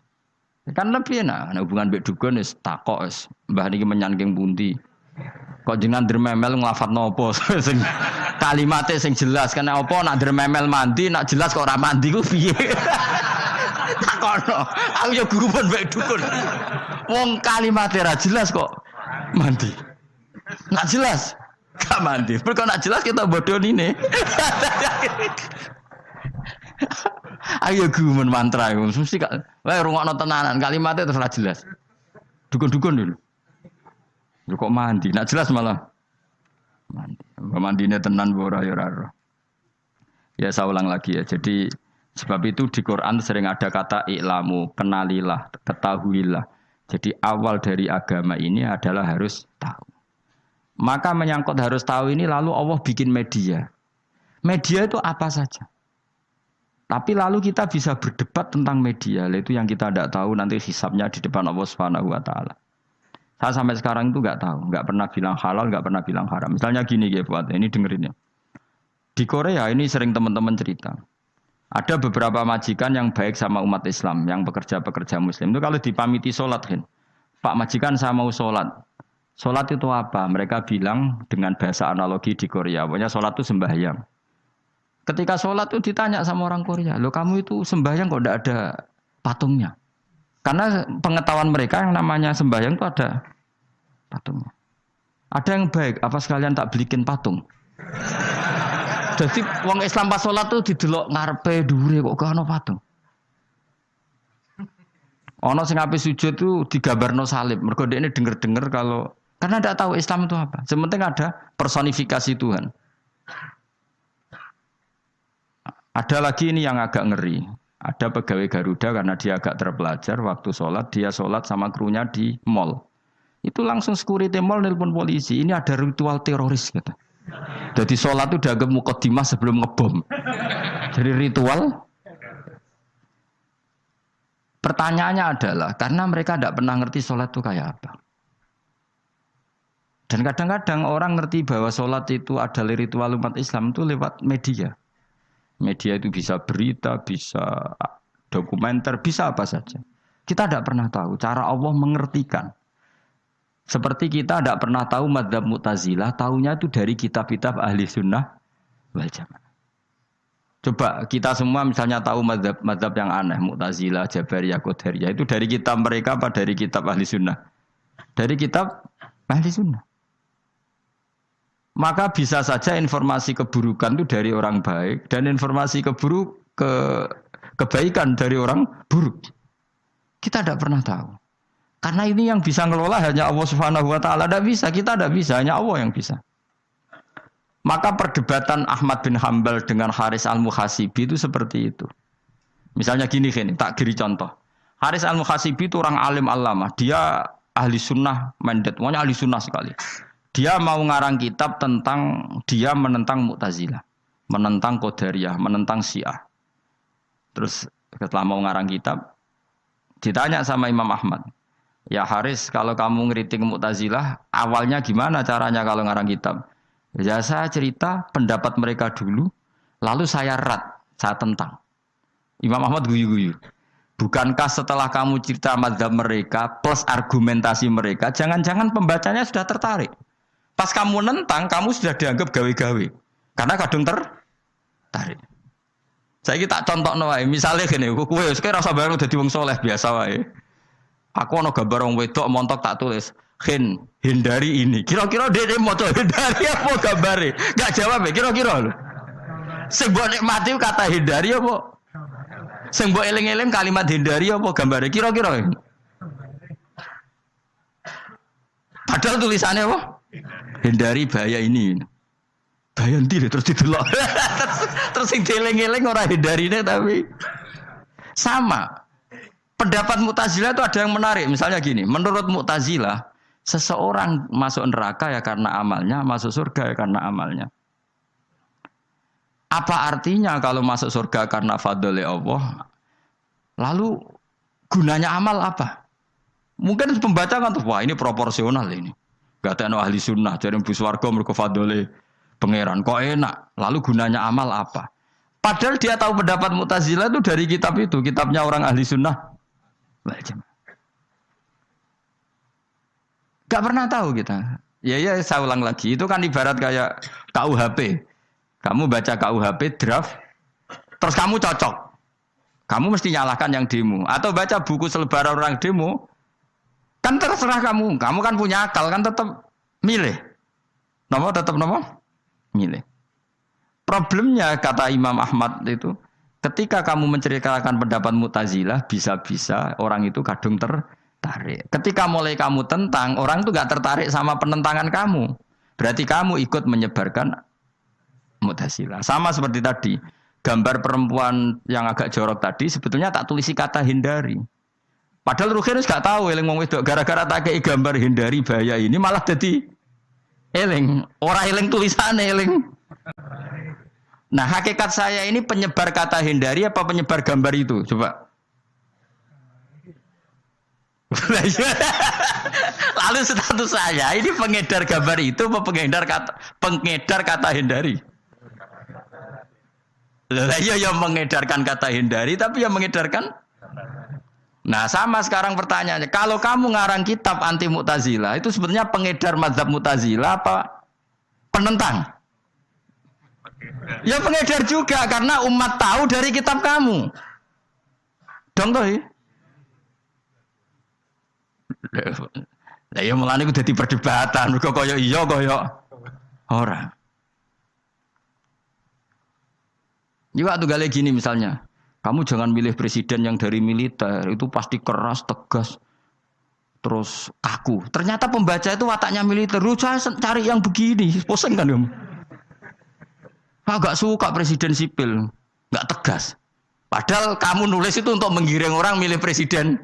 Kan lebih enak. Nah, hubungan mbek dukun wis takok wis. Mbah niki menyangking pundi. Kok jenengan dermemel nglafadzno apa sing kalimate sing jelas kan apa nak dermemel mandi nak jelas kok ora mandi ku piye. Takono. Aku ya guru pun mbek dukun. Wong kalimate ra jelas kok mandi. Nak jelas gak mandi. Kok nak jelas kita bodoh ini. Ayo gumun mantra iku mesti gak wae rungokno tenanan kalimatnya terus ora jelas. Dukun-dukun dulu. Kok mandi, nak jelas malah mandi. Mandine tenan ora ya ora. Ya saya ulang lagi ya. Jadi sebab itu di Quran sering ada kata i'lamu, kenalilah, ketahuilah. Jadi awal dari agama ini adalah harus tahu. Maka menyangkut harus tahu ini lalu Allah bikin media. Media itu apa saja. Tapi lalu kita bisa berdebat tentang media. Itu yang kita tidak tahu nanti hisabnya di depan Allah Subhanahu wa taala. Saya sampai sekarang itu nggak tahu, nggak pernah bilang halal, nggak pernah bilang haram. Misalnya gini ya buat ini dengerin ya. Di Korea ini sering teman-teman cerita. Ada beberapa majikan yang baik sama umat Islam, yang pekerja-pekerja Muslim. Itu kalau dipamiti sholat kan, Pak majikan saya mau sholat. Sholat itu apa? Mereka bilang dengan bahasa analogi di Korea. Pokoknya sholat itu sembahyang. Ketika sholat itu ditanya sama orang Korea, loh kamu itu sembahyang kok tidak ada patungnya? Karena pengetahuan mereka yang namanya sembahyang itu ada patungnya. Ada yang baik, apa sekalian tak belikin patung? Jadi wong Islam pas sholat tuh didelok ngarepe dhuwure kok gak ono patung. Ono sing ape sujud tuh digambarno salib. Mergo dekne denger-denger kalau karena tidak tahu Islam itu apa. Sementing ada personifikasi Tuhan. Ada lagi ini yang agak ngeri. Ada pegawai Garuda karena dia agak terpelajar waktu sholat dia sholat sama krunya di mall. Itu langsung security mall nelpon polisi. Ini ada ritual teroris kata. Jadi sholat itu dianggap mukadimah sebelum ngebom. Jadi ritual. Pertanyaannya adalah karena mereka tidak pernah ngerti sholat itu kayak apa. Dan kadang-kadang orang ngerti bahwa sholat itu adalah ritual umat Islam itu lewat media. Media itu bisa berita, bisa dokumenter, bisa apa saja. Kita tidak pernah tahu cara Allah mengertikan. Seperti kita tidak pernah tahu madzhab Mu'tazilah, tahunya itu dari kitab-kitab ahli sunnah wal jamaah. Coba kita semua misalnya tahu madzhab yang aneh, Mu'tazilah, Jabariyah, Qadariyah, itu dari kitab mereka apa dari kitab ahli sunnah? Dari kitab ahli sunnah. Maka bisa saja informasi keburukan itu dari orang baik dan informasi kebaikan dari orang buruk. Kita tidak pernah tahu. Karena ini yang bisa ngelola hanya Allah Subhanahu wa taala, tidak bisa, kita tidak bisa, hanya Allah yang bisa. Maka perdebatan Ahmad bin Hanbal dengan Haris Al-Muhasibi itu seperti itu. Misalnya gini, tak kiri contoh. Haris Al-Muhasibi itu orang alim alama, dia ahli sunnah mandat, pokoknya ahli sunnah sekali. Dia mau ngarang kitab tentang dia menentang Mu'tazilah, menentang Qadariyah, menentang Syiah. Terus setelah mau ngarang kitab, ditanya sama Imam Ahmad, ya Haris, kalau kamu ngeritik Mu'tazilah, awalnya gimana caranya kalau ngarang kitab? Ya saya cerita pendapat mereka dulu, lalu saya tentang. Imam Ahmad guyu-guyu. Bukankah setelah kamu cerita mazhab mereka plus argumentasi mereka, jangan-jangan pembacanya sudah tertarik. Pas kamu nentang, kamu sudah dianggap gawe-gawe. Karena kadung tertarik. Saya tak contoh wae, misalnya gini, kowe sekarang rasa bareng dadi wong soleh biasa wae. Aku ana gambar wong wedok montok tak tulis, hindari ini. Kira-kira dia moto hindari apa gambare? Enggak jawab ya, kira-kira lho. Sing mbok nikmati kata hindari apa? Sing mbok eling-eling kalimat hindari apa gambare? Kira-kira. Padahal tulisannya apa? Hindari bahaya ini. Bahaya nanti terus didelok. terus sing dieling-eling ora hindarine tapi sama. Pendapat Mu'tazilah itu ada yang menarik. Misalnya gini, menurut Mu'tazilah, seseorang masuk neraka ya karena amalnya, masuk surga ya karena amalnya. Apa artinya kalau masuk surga karena fadli Allah? Lalu gunanya amal apa? Mungkin pembaca kan tuh, wah ini proporsional ini. Gak ada ahli sunnah, jadi bus warga mereka fadli pangeran. Kok enak? Lalu gunanya amal apa? Padahal dia tahu pendapat Mu'tazilah itu dari kitab itu, kitabnya orang ahli sunnah. Gak pernah tahu kita. Ya saya ulang lagi. Itu kan ibarat kayak KUHP. Kamu baca KUHP draft, terus kamu cocok. Kamu mesti nyalahkan yang demo. Atau baca buku selebaran orang demo, kan terserah kamu. Kamu kan punya akal, kan tetap milih. Tetap milih. Problemnya kata Imam Ahmad itu, ketika kamu menceritakan pendapat Mu'tazilah, bisa-bisa orang itu kadung tertarik. Ketika mulai kamu tentang, orang itu gak tertarik sama penentangan kamu. Berarti kamu ikut menyebarkan Mu'tazilah. Sama seperti tadi, gambar perempuan yang agak jorok tadi, sebetulnya tak tulisi kata hindari. Padahal Ruhin gak tahu, eling wong wedok gara-gara tak kei gambar hindari bahaya ini malah jadi eling. Orang eling tulisannya eling. Nah hakikat saya ini penyebar kata hindari apa penyebar gambar itu? Coba. Lalu status saya ini pengedar gambar itu apa pengedar kata hindari? Iya yang mengedarkan kata hindari tapi yang mengedarkan. Nah sama sekarang pertanyaannya, kalau kamu ngarang kitab anti Mu'tazilah itu sebenarnya pengedar mazhab Mu'tazilah apa penentang? Ya pengedar juga karena umat tahu dari kitab kamu. Dong toh. Lah ya mulane ku dadi perdebatan, mergo kaya iya kaya ora. Juga tuh gale gini misalnya, kamu jangan milih presiden yang dari militer, itu pasti keras, tegas, terus kaku. Ternyata pembaca itu wataknya militer, lu cari yang begini, pusing kan kamu. Agak suka presiden sipil, nggak tegas. Padahal kamu nulis itu untuk menggiring orang milih presiden.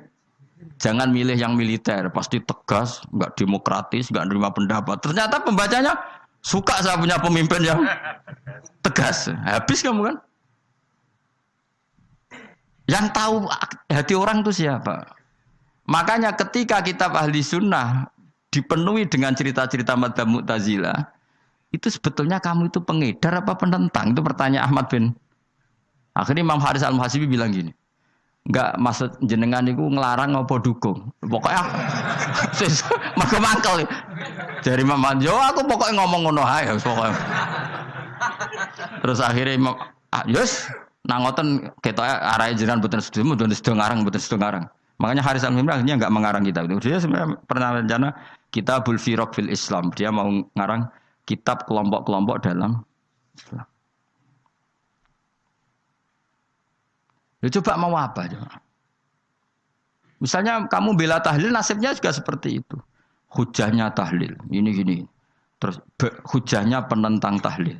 Jangan milih yang militer, pasti tegas, nggak demokratis, nggak nerima pendapat. Ternyata pembacanya suka saya punya pemimpin yang tegas. Habis kamu kan? Yang tahu hati orang itu siapa? Makanya ketika kitab Ahli Sunnah dipenuhi dengan cerita-cerita madzhab Mu'tazilah, itu sebetulnya kamu itu pengedar apa penentang? Itu pertanyaan Ahmad bin. Akhirnya Imam Haris Al-Muhasibi bilang gini, enggak maksud jenengan itu ngelarang apa dukung. Pokoknya mergo mangkel. Dari Imam Manjo aku pokoknya ngomong ngono ae pokoknya. Terus akhirnya Imam yes nang ngoten ketoke arahe jenengan mboten sedo ngarang. Makanya Haris Al-Muhasibi akhirnya enggak mengarang kitab itu. Dia sebenarnya pernah rencana Kitabul Firaq fil Islam. Dia mau ngarang kitab kelompok-kelompok dalam Islam. Ya coba mau apa coba? Misalnya kamu bela tahlil, nasibnya juga seperti itu. Hujahnya tahlil, ini gini. Terus hujahnya penentang tahlil.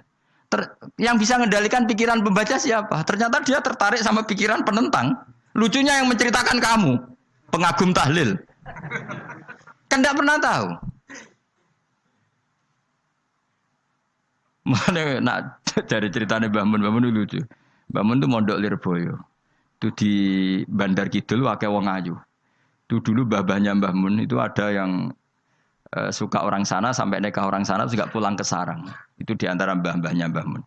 Yang bisa mengendalikan pikiran pembaca siapa? Ternyata dia tertarik sama pikiran penentang. Lucunya yang menceritakan kamu, pengagum tahlil. Kan tidak pernah tahu. Mana nak cari ceritanya Mbah Mun lucu. Mbah Mun itu mondok Lirboyo. Itu di Bandar Kidul akeh wong ayu. Itu dulu mbah-mbahnya Mbah Mun itu ada yang suka orang sana sampai nikah orang sana juga pulang ke sarang. Itu di antara mbah-mbahnya Mbah Mun.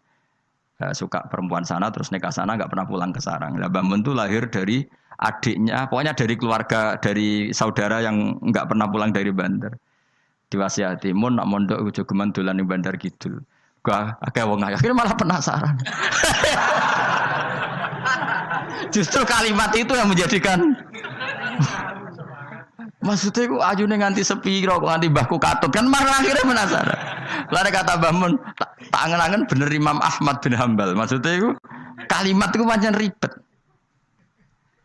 Suka perempuan sana terus nikah sana enggak pernah pulang ke sarang. Lah Mbah Mun itu lahir dari adiknya, pokoknya dari keluarga dari saudara yang enggak pernah pulang dari Bandar. Diwasiati mun nak mondok ojo geman dolan ning Bandar Kidul. Gak akeh wong ayu. Akhirnya malah penasaran. Justru kalimat itu yang menjadikan maksudnya aku ajune nganti sepiro kok nganti mbahku katut kan malah akhirnya penasaran. Lare kata Mbah Mun tak angen-angen bener Imam Ahmad bin Hambal. Maksudnya itu kalimat itu pancen ribet.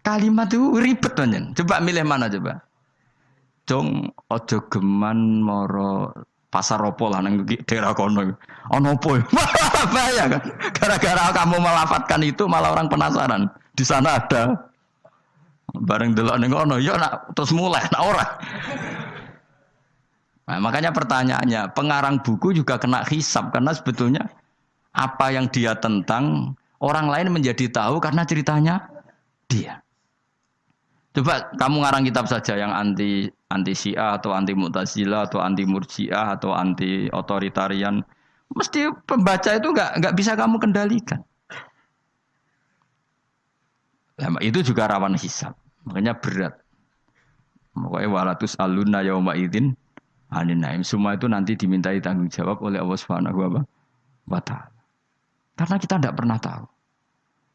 Kalimat itu ribet pancen. Coba milih mana coba? Jong ojo geman moro pasar opo lah nang daerah kono. Ono opo? Bahaya kan. Gara-gara kamu melafatkan itu malah orang penasaran. Di sana ada bareng delok ning kono ya nak terus mulai nak ora. Nah, makanya pertanyaannya, pengarang buku juga kena hisab karena sebetulnya apa yang dia tentang orang lain menjadi tahu karena ceritanya dia. Coba kamu ngarang kitab saja yang anti Syiah atau anti Mu'tazilah atau anti Murji'ah atau anti otoritarian, mesti pembaca itu enggak bisa kamu kendalikan. Nah, itu juga rawan hisab. Makanya berat. Makanya walatus alunna yauma idzin anin naim. Semua itu nanti dimintai tanggung jawab oleh Allah Subhanahu wa taala. Karena kita tidak pernah tahu.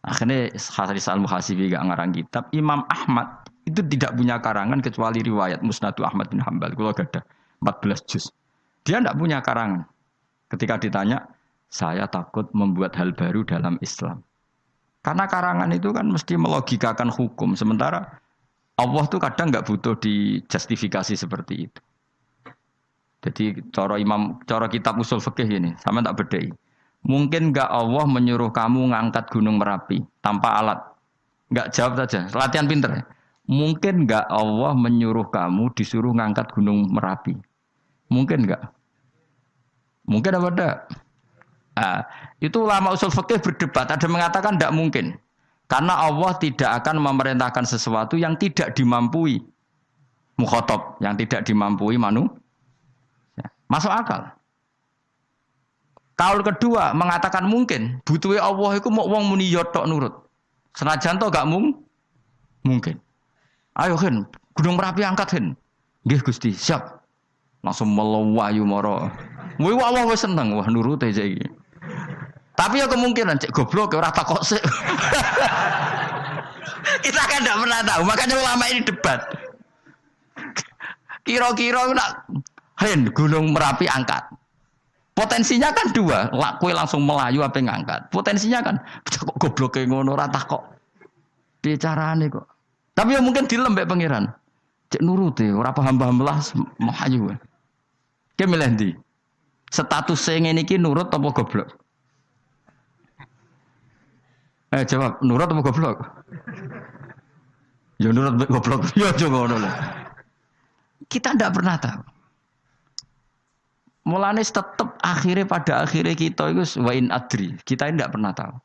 Akhirnya Haris Al-Muhasibi gak ngarang kitab. Imam Ahmad itu tidak punya karangan kecuali riwayat Musnadu Ahmad bin Hambal. Kalau gak ada 14 juz. Dia tidak punya karangan. Ketika ditanya, saya takut membuat hal baru dalam Islam. Karena karangan itu kan mesti melogikakan hukum. Sementara Allah tuh kadang nggak butuh dijustifikasi seperti itu. Jadi cara kitab usul fikih ini, sama tak bedai. Mungkin nggak Allah menyuruh kamu ngangkat gunung Merapi tanpa alat? Nggak, jawab saja. Latihan pinter. Mungkin nggak Allah menyuruh kamu disuruh ngangkat gunung Merapi? Mungkin nggak? Mungkin apa enggak? Nah, itu ulama usul fikih berdebat. Ada mengatakan tidak mungkin. Karena Allah tidak akan memerintahkan sesuatu yang tidak dimampui mukhatab, yang tidak dimampui manusia. Masuk akal. Kaul kedua mengatakan mungkin. Butuhe Allah itu mau wong muni yo tok nurut. Senajan to gak mungkin. Ayo Hen, Gunung Merapi angkat Hen. Nggih Gusti, siap. Langsung melawayu moro. Wih Allah wis seneng wah nurut aja iki. Tapi ya kemungkinan cek goblok ora takok sik. Kita kan tidak pernah tahu, makanya ulama ini debat. Kira-kira nak Gunung Merapi angkat. Potensinya kan dua, kue langsung melayu apa ngangkat. Potensinya kan kok goblok ngono ora kok. Bicarane kok. Tapi ya mungkin dilem mbek pangeran. Cek nuruti, ora paham-paham lah melayu. Ki milih ndi? Status ngene iki nurut apa goblok? Jawab, nurut apa goblok? Ya nurut goblok. Ya aja ngono lho. Kita ndak pernah tahu. Mulane tetep pada akhirnya kita itu wa in adri. Kita ndak pernah tahu.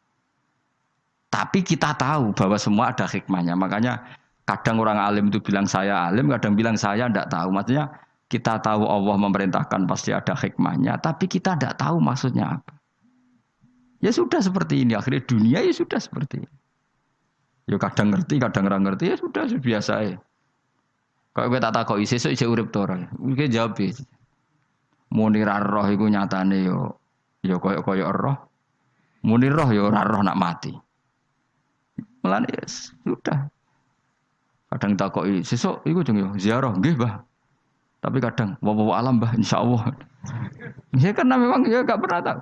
Tapi kita tahu bahwa semua ada hikmahnya. Makanya kadang orang alim itu bilang saya alim, kadang bilang saya ndak tahu. Maksudnya kita tahu Allah memerintahkan pasti ada hikmahnya, tapi kita ndak tahu maksudnya apa. Ya sudah seperti ini. Akhirnya dunia ya sudah seperti ini. Ya kadang ngerti, kadang ora ngerti, ya sudah biasa ya. Kalau gue tak takoki sesuk isih urip to ora. Mungkin jawab ya. Muni ra roh iku nyatane yo koyo roh. Muni roh yo ora roh nak mati. Mulane ya sudah. Kadang takoki sesuk iku jeng yo ziarah nggih, Mbah. Tapi kadang wa alam, Mbah, insyaallah. Ya karena memang ya enggak pernah tahu.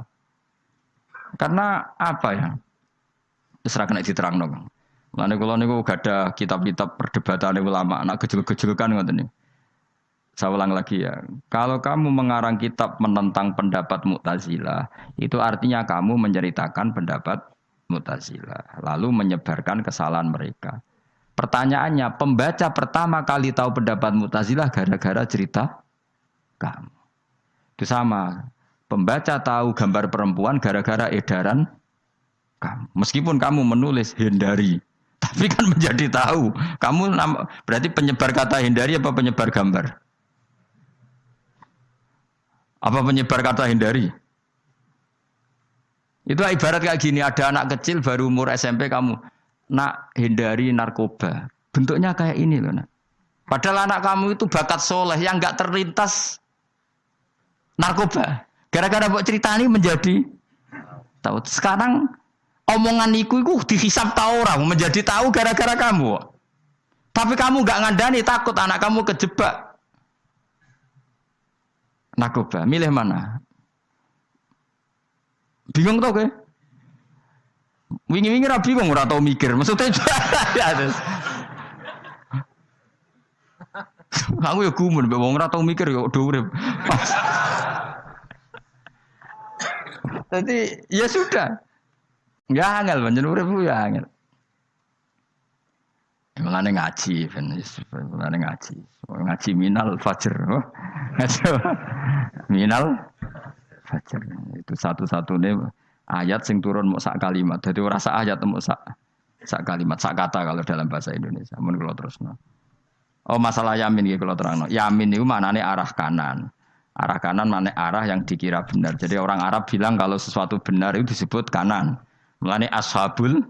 Karena apa ya? Wis ra kena diterangno, Kang. Mulane kula niku gadah kitab-kitab perdebatan ulama, nak gejol-gejolkan ngoten niku. Saya ulang lagi ya. Kalau kamu mengarang kitab menentang pendapat Mu'tazilah, itu artinya kamu menceritakan pendapat Mu'tazilah, lalu menyebarkan kesalahan mereka. Pertanyaannya, pembaca pertama kali tahu pendapat Mu'tazilah gara-gara cerita kamu. Itu sama. Pembaca tahu gambar perempuan gara-gara edaran kamu. Meskipun kamu menulis hindari, tapi kan menjadi tahu. Kamu berarti penyebar kata hindari apa penyebar gambar? Apa penyebar kata hindari? Itu ibarat kayak gini, ada anak kecil baru umur SMP kamu, nak hindari narkoba. Bentuknya kayak ini loh, nak. Padahal anak kamu itu bakat soleh yang nggak terlintas narkoba. Gara-gara buat cerita ini menjadi tahu. Sekarang omongan iku dihisap tahu orang menjadi tahu gara-gara kamu. Tapi kamu nggak ngandani, takut anak kamu kejebak narkoba. Milih mana? Bingung tau ke? Wingi-wingi ra bingung, ora tau mikir. Maksudnya ya terus. Aku ya gumun, wong ora tau mikir kok do urip. Jadi ya sudah. Enggak angel pancen urip ya angel. Mulane ngaji, mulane ngaji. Ngaji minal fajr. Minal fajr. Itu satu-satunya ayat sing turun mau sak kalimat. Jadi ora sak ayat mau sak kalimat, sak kata kalau dalam bahasa Indonesia. Mun kula terusno. Oh, masalah yamin iki kula terangno. Yamin niku maknane arah kanan. Arah kanan maknane arah yang dikira benar. Jadi orang Arab bilang kalau sesuatu benar itu disebut kanan. Mulane ashabul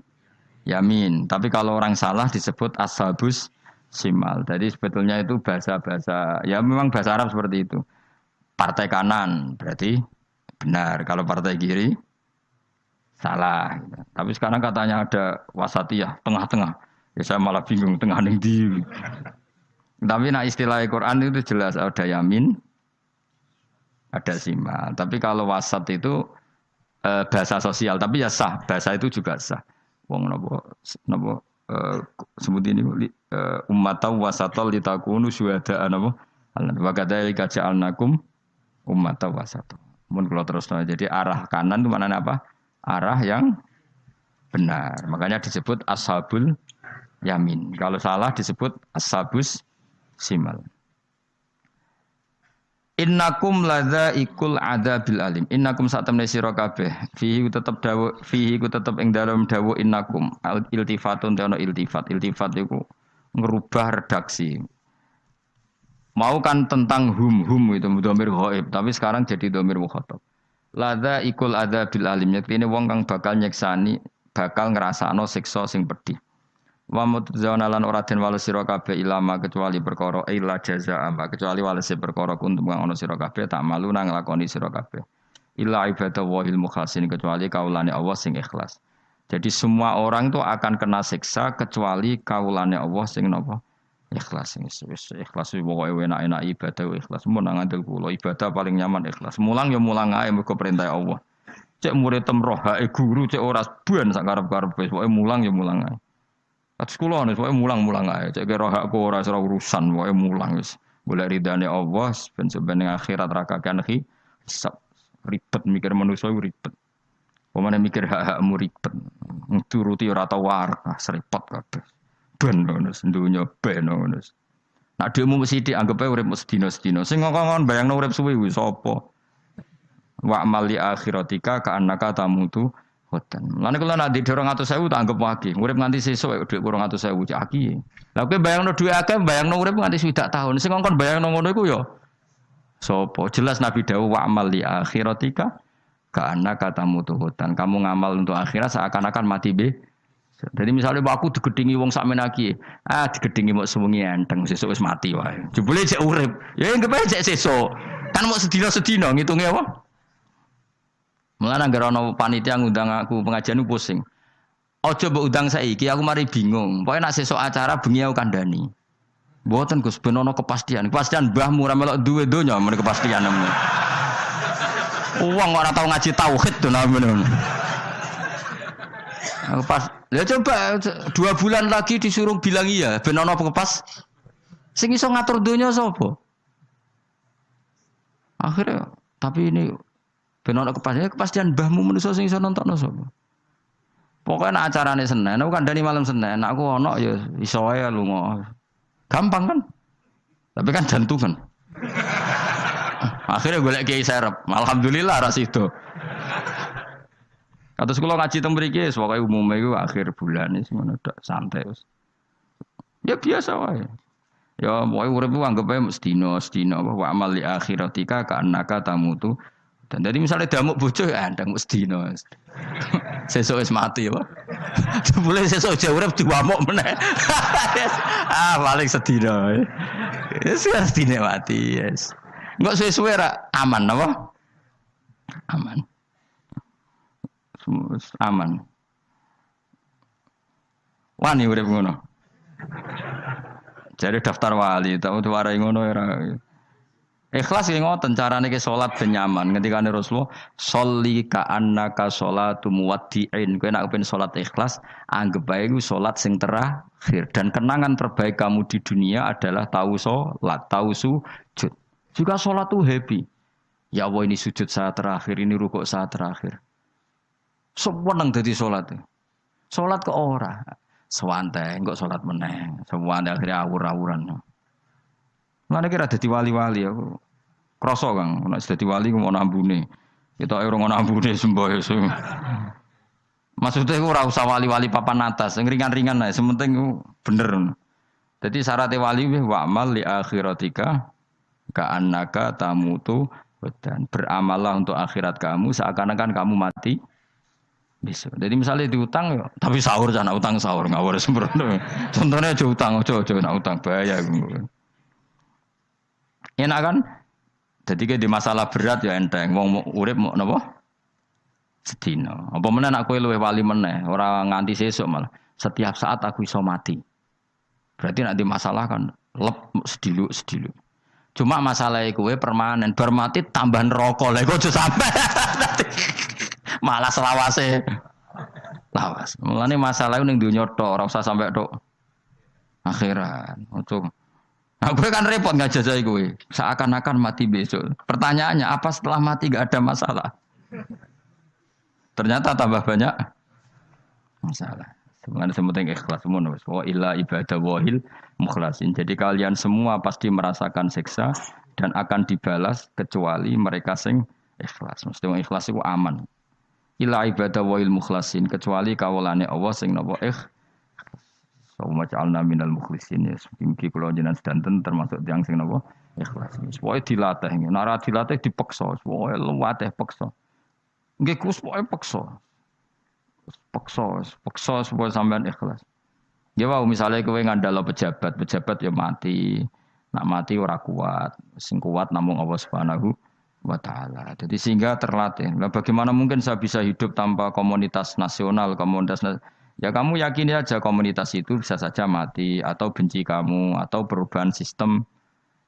yamin. Tapi kalau orang salah disebut ashabus simal. Jadi sebetulnya itu bahasa-bahasa, ya memang bahasa Arab seperti itu. Partai kanan berarti benar. Kalau partai kiri salah. Tapi sekarang katanya ada wasatiyah, tengah-tengah. Ya saya malah bingung tengah ning ndi. Tapi nah istilah Al-Quran itu jelas ada yamin, ada simal. Tapi kalau wasat itu bahasa sosial. Tapi ya sah. Bahasa itu juga sah. Wong napa sebut ini ummatan wasatal litakunu syuhada'a napa wa kadzalika ja'alnakum ummatan wasatal. Mun kula terusno jadi arah kanan itu maknanya apa? Arah yang benar. Makanya disebut ashabul yamin. Kalau salah disebut ashabus simal. Innakum ladzaikul adzabil alim. Innakum satamne sira kabeh. Fihi ku tetep ing dalem dawuh innakum. Iltifatun ana iltifat. Iltifat iku ngerubah redaksi. Mau kan tentang hum itu dhamir ghaib, tapi sekarang jadi dhamir mukhatab. Ladzaikul adzabil alim. Yektine wong kang bakal nyeksani, bakal ngrasakno siksa sing pedih. Wa mutzauna lan ora den wales sira kabeh ilama kecuali perkara illa jazaa kecuali walese perkara kuntum kang ana sira kabeh tak malu nang nglakoni sira kabeh illa ibadah wahil mukhlasin kecuali kaulane Allah sing ikhlas. Jadi semua orang itu akan kena siksa kecuali kaulane Allah sing napa Ikhlas wis ikhlas pokoke enak-enak ibadah ikhlas mun nang ngandel kula ibadah paling nyaman ikhlas. Mulang ya mulang ae mergo perintah Allah. Cek murid temroh hake guru cek ora ban sak karep-karepe pokoke mulang ya mulang ae. Kados kula nek pokoke mulang-mulang ae cek kira hakku ora urusan pokoke mulang wis. Golek ridane Allah ben sebeneng akhirat ra kakean hisab. Ribet mikir manusa ribet. Pemane mikir hak-hakmu ribet. Turuti ora tau warak, serepot kabeh. Ben ngono dunya ben ngono. Nek dhekmu mesti dianggep ae urip sedina-sedina. Sing ngomong bayangno urip suwi kuwi sapa? Wa amal li akhiratika ka annaka tamutu hoten. Lan kula nek ndek 200.000 tak anggap wage. Urip nganti sesuk dhuwit 200.000 cak aki. Lah kowe bayangno dhuwit akeh bayangno urip nganti 20 tahun. Sing ngongkon bayangno ngono iku ya sapa? Jelas Nabi dawuh wa amal li akhiratika ka annaka tamutu hoten. Kamu ngamal untuk akhirat seakan-akan mati be. Jadi misalnya aku digedingi wong sak menaki, digedingi mau sewengi enteng sesuk wis mati wae. Jebule cek urip. Ya enggak bae cek sesuk. Kan mau sedina-sedina ngitunge apa? Mulane anggere ana panitia ngundang aku pengajian pusing. Aja mbok undang saiki aku mari bingung. Pokoke nek sesuk acara bengi aku kandhani. Mboten Gus ben ana kepastian. Kepastian mbahmu ora melok duwe donya men kepastian men. Wong ora tau ngaji tauhid to namanya. Pas, ya coba 2 bulan lagi disuruh bilang iya, ben ana pekepas. Sing iso ngatur donya sapa? Akhirnya, tapi ini ben ana kepastian mbahmu manusa sing iso nontonno sapa? Pokoke nek acarane Senin, aku kandhani malam Senin, aku ana ya iso wae lunga. Gampang kan? Tapi kan jantungan. Akhirnya golek kiai serep. Alhamdulillah ras itu. Kados kula ngaji teng mriki pokoke umume iku akhir bulan wis ngono tok santai wis. Ya biasa wae. Ya pokoke urip ku anggap ae sedina wa amal li akhiratika ka annaka tamutu. Dan jadi misalnya damuk bojo ya ndang sedina. Sesuk wis mati ya. Boleh sesuk jauh urip diwamuk meneh. Paling sedina. Wis sedina mati yes. Enggak suwe-suwe ra aman apa? Aman. Aman. Wani urip ngono. Jadi daftar wali, tau warai ngono ora. Ikhlas ki ngoten carane ki salat ben nyaman. Ngendikane Rasulullah, "Sholli ka annaka sholatu muwaddi'in." Kowe nek pengen salat ikhlas, anggap bae iku salat sing terakhir dan kenangan terbaik kamu di dunia adalah tahu salat, tahu sujud. Juga salat tuh happy. Ya Allah ini sujud saat terakhir, ini rukuk saat terakhir. Seneng dadi salat. Salat kok ora. Sewante engko salat meneh. Sewante akhirnya awur-awuran. Mulane kira dadi wali-wali aku. Krasa Kang, nek dadi wali ku ono ambune. Kita ora ono ambune semboyo. Maksudnya aku ora usah wali-wali papan atas, sing ringan-ringan ae, sementing bener. Jadi syarat wali wa amal li akhiratika ka annaka tamutu dan beramallah untuk akhirat kamu seakan-akan kamu mati. Bisa. Jadi misalnya diutang, tapi sahur jangan utang sahur ngawur sembrono. Contohnya aja utang, ojo nak utang bahaya. Enak kan? Jadi kayak di masalah berat ya enteng. Wong urip mau napa? Sedina. Apa meneh nak kowe luwih wali meneh, ora nganti sesuk malah. Setiap saat aku iso mati. Berarti nak di masalah kan lep sediluk. Cuma masalah kowe permanen, bar mati tambah neraka. Lha kok aja sampe. Malah selawase lawas. Mulane masalah ning donya tok, ora usah sampe tok akhirat. Untuk aku kan repot ngajajahi kowe. Seakan-akan mati besok. Pertanyaannya, apa setelah mati enggak ada masalah? Ternyata tambah banyak masalah. Sebenarnya sementing ikhlas semua. Wa illa ibadah wahil mukhlasin. Jadi kalian semua pasti merasakan siksa dan akan dibalas kecuali mereka sing ikhlas. Mesti wong ikhlas itu aman. Ila ibadah wahil mukhlasin kecuali kawulane Allah sing napa Suma ja'alna minal mukhlisin ya. Mungkin kula jenengan sedanten termasuk tiyang sing napa ikhlas. Pokoke dilatih. Nek ora dilatih dipaksa. Pokoke luwateh paksa. Nggih Gus pokoke paksa. Paksa supaya sampean ikhlas. Ya wae misale kowe ngandalo pejabat ya mati. Nak mati ora kuat. Sing kuat namung Allah Subhanahu wa ta'ala. Jadi sehingga terlatih. Nah, bagaimana mungkin saya bisa hidup tanpa komunitas nasional, Ya kamu yakini aja komunitas itu bisa saja mati atau benci kamu atau perubahan sistem.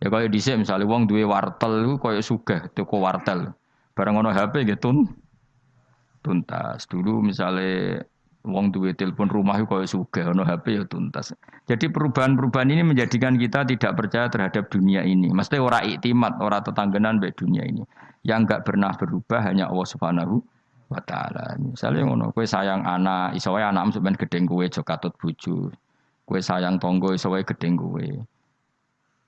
Ya kayak dhisik misalnya wong duwe wartel iku koyo sugih toko wartel. Bareng ono HP gitu tuntas. Dulu misalnya wong duwe telepon rumah itu koyo sugih ono HP ya tuntas. Jadi perubahan-perubahan ini menjadikan kita tidak percaya terhadap dunia ini. Mesti ora iktimat, ora tetanggenan baik dunia ini. Yang enggak pernah berubah hanya Allah Subhanahu wa taala. Misalnya ngono, kowe sayang anak, iso wae anakmu sampean gedeng kowe aja katut bojo. Kowe sayang tangga iso wae gedeng kowe.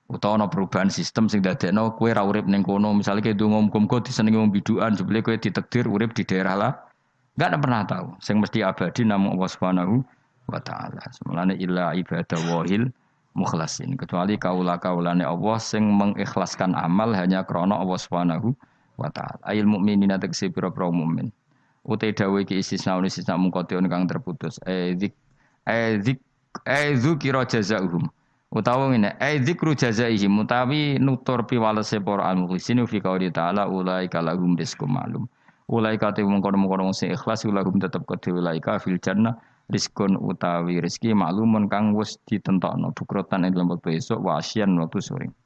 Utawa ana perubahan sistem sing dadekno kowe ra urip ning kono, misale kowe ndonga muga-muga disenengi wong bidukan, jebule kowe ditakdir urip di daerah lah. Enggak ada pernah tahu. Sing mesti abadi namung Allah Subhanahu wa taala. Semulane illa ibadah wahil mukhlasin. Kecuali kaula-kaulane Allah sing mengikhlaskan amal hanya krana Allah Subhanahu wa taala. Ail mukminina tegese pira-pira mukmin. Utai dawe ki istisna mungkotion kang terputus. Zik dzukira jazaohum. Utawa ngene, dzikru jazaihim utawi nutur piwalese para al-mukhlisin fi qouli ta'ala ulaika lahum rizqum ma'lum. Ulaika te mungkon-mungkon sing ikhlas lahum tetep kedhe ulaika fil jannah rizqun utawi rezeki maklumun kang wis ditentokno bukrotan ing dalam wektu esuk wa asyan wektu sore.